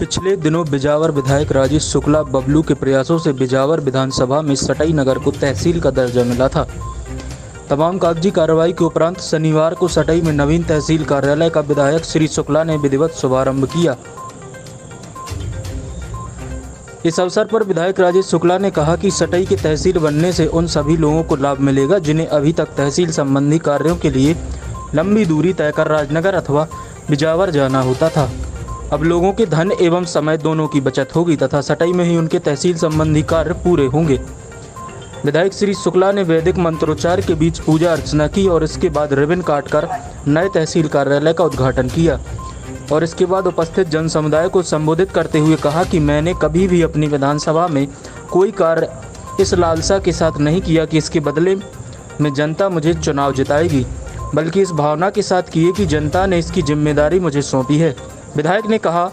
पिछले दिनों बिजावर विधायक राजेश शुक्ला बबलू के प्रयासों से बिजावर विधानसभा में सटई नगर को तहसील का दर्जा मिला था। तमाम कागजी कार्रवाई के उपरांत शनिवार को सटई में नवीन तहसील कार्यालय का विधायक श्री शुक्ला ने विधिवत शुभारंभ किया। इस अवसर पर विधायक राजेश शुक्ला ने कहा कि सटई की तहसील बनने से उन सभी लोगों को लाभ मिलेगा जिन्हें अभी तक तहसील संबंधी कार्यों के लिए लंबी दूरी तय कर राजनगर अथवा बिजावर जाना होता था। अब लोगों के धन एवं समय दोनों की बचत होगी तथा सटई में ही उनके तहसील संबंधी कार्य पूरे होंगे। विधायक श्री शुक्ला ने वैदिक मंत्रोच्चार के बीच पूजा अर्चना की और इसके बाद रिबन काटकर नए तहसील कार्यालय का उद्घाटन किया और इसके बाद उपस्थित जन समुदाय को संबोधित करते हुए कहा कि मैंने कभी भी अपनी विधानसभा में कोई कार्य इस लालसा के साथ नहीं किया कि इसके बदले में जनता मुझे चुनाव जिताएगी, बल्कि इस भावना के साथ किए कि जनता ने इसकी जिम्मेदारी मुझे सौंपी है। विधायक ने कहा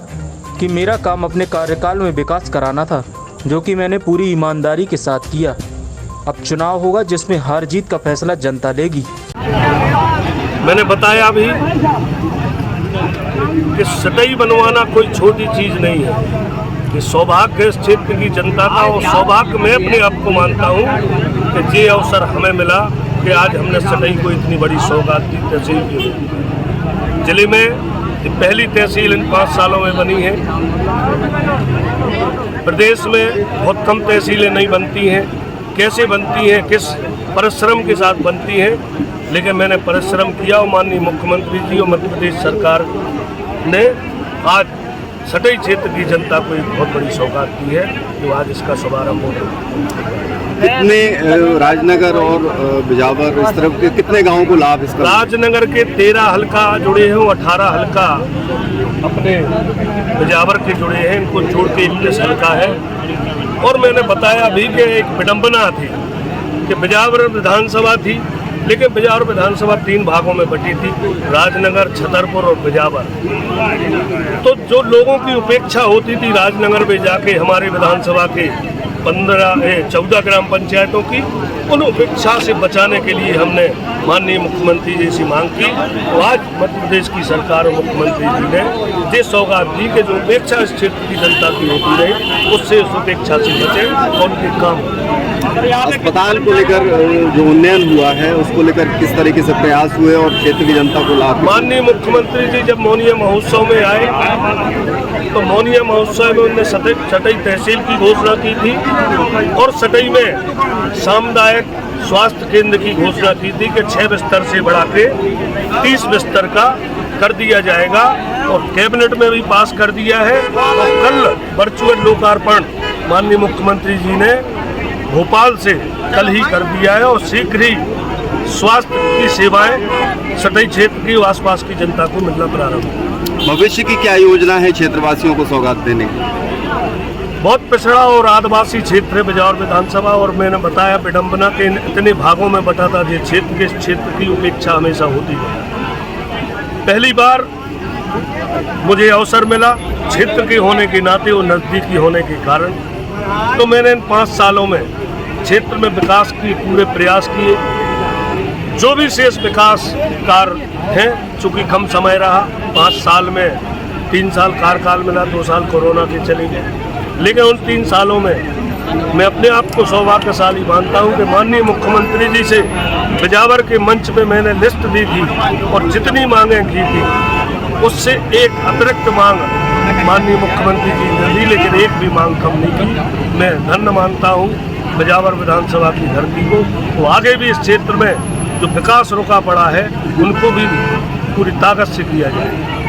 कि मेरा काम अपने कार्यकाल में विकास कराना था, जो कि मैंने पूरी ईमानदारी के साथ किया। अब चुनाव होगा जिसमें हार जीत का फैसला जनता लेगी। मैंने बताया अभी कि सटई बनवाना कोई छोटी चीज़ नहीं है। ये सौभाग्य इस क्षेत्र की जनता का और सौभाग्य मैं अपने आप को मानता हूँ कि ये अवसर हमें मिला कि आज हमने सटई को इतनी बड़ी सौगात दी। तहसील की जिले में पहली तहसील इन 5 सालों में बनी है। प्रदेश में बहुत कम तहसीलें नहीं बनती हैं। कैसे बनती हैं, किस परिश्रम के साथ बनती हैं, लेकिन मैंने परिश्रम किया और माननीय मुख्यमंत्री जी और मध्य प्रदेश सरकार ने आज सटई क्षेत्र की जनता को एक बहुत बड़ी सौगात दी है, जो आज इसका शुभारंभ हो रहा है। कितने राजनगर और बिजावर इस तरफ के कितने गांवों को लाभ इसका? राजनगर के 13 हल्का जुड़े हैं, 18 हल्का अपने बिजावर के जुड़े हैं, इनको जोड़ के 19 हल्का है। और मैंने बताया अभी कि एक विडम्बना थी कि बिजावर विधानसभा थी, लेकिन बिजावर विधानसभा 3 भागों में बटी थी, राजनगर, छतरपुर और बिजावर। तो जो लोगों की उपेक्षा होती थी राजनगर में जाके हमारे विधानसभा के 14 ग्राम पंचायतों की, उन उपेक्षा से बचाने के लिए हमने माननीय मुख्यमंत्री जी से मांग की। तो आज मध्य प्रदेश की सरकार और मुख्यमंत्री जी ने ये सौगात दी कि जो उपेक्षा इस क्षेत्र की जनता की होती रही, उससे उस उपेक्षा से बचे और उनके काम। अस्पताल को लेकर जो उन्नयन हुआ है उसको लेकर किस तरीके से प्रयास हुए और क्षेत्र की जनता को लाभ? माननीय मुख्यमंत्री जी जब मौनिया महोत्सव में आए तो मौनिया महोत्सव में उन्होंने सटई तहसील की घोषणा की थी और सटई में सामुदायिक स्वास्थ्य केंद्र की घोषणा की थी कि 6 बिस्तर से बढ़ा के 30 बिस्तर का कर दिया जाएगा और कैबिनेट में भी पास कर दिया है। और कल वर्चुअल लोकार्पण माननीय मुख्यमंत्री जी ने भोपाल से कल ही कर दिया है और शीघ्र ही स्वास्थ्य की सेवाएं सटई क्षेत्र की आसपास की जनता को मिलना प्रारंभ होगा। भविष्य की क्या योजना है क्षेत्रवासियों को सौगात देने की? बहुत पिछड़ा और आदिवासी क्षेत्र है बिजावर विधानसभा, और मैंने बताया विडम्बना के इतने भागों में बटा था ये क्षेत्र के क्षेत्र की उपेक्षा हमेशा होती है। पहली बार मुझे अवसर मिला क्षेत्र के होने के नाते और नज़दीकी होने के कारण, तो मैंने इन 5 सालों में क्षेत्र में विकास के पूरे प्रयास किए। जो भी शेष विकास कार्य हैं, चूँकि कम समय रहा, 5 साल में 3 साल कार्यकाल मिला, 2 साल कोरोना के चले गए, लेकिन उन 3 सालों में मैं अपने आप को सौभाग्यशाली मानता हूं कि माननीय मुख्यमंत्री जी से बिजावर के मंच पे मैंने लिस्ट दी थी और जितनी मांगें की थी उससे एक अतिरिक्त मांग माननीय मुख्यमंत्री जी ने दी, लेकिन एक भी मांग कम नहीं की। मैं धन्य मानता हूं बिजावर विधानसभा की धरती को। तो आगे भी इस क्षेत्र में जो विकास रुका पड़ा है उनको भी पूरी ताकत से किया जाए।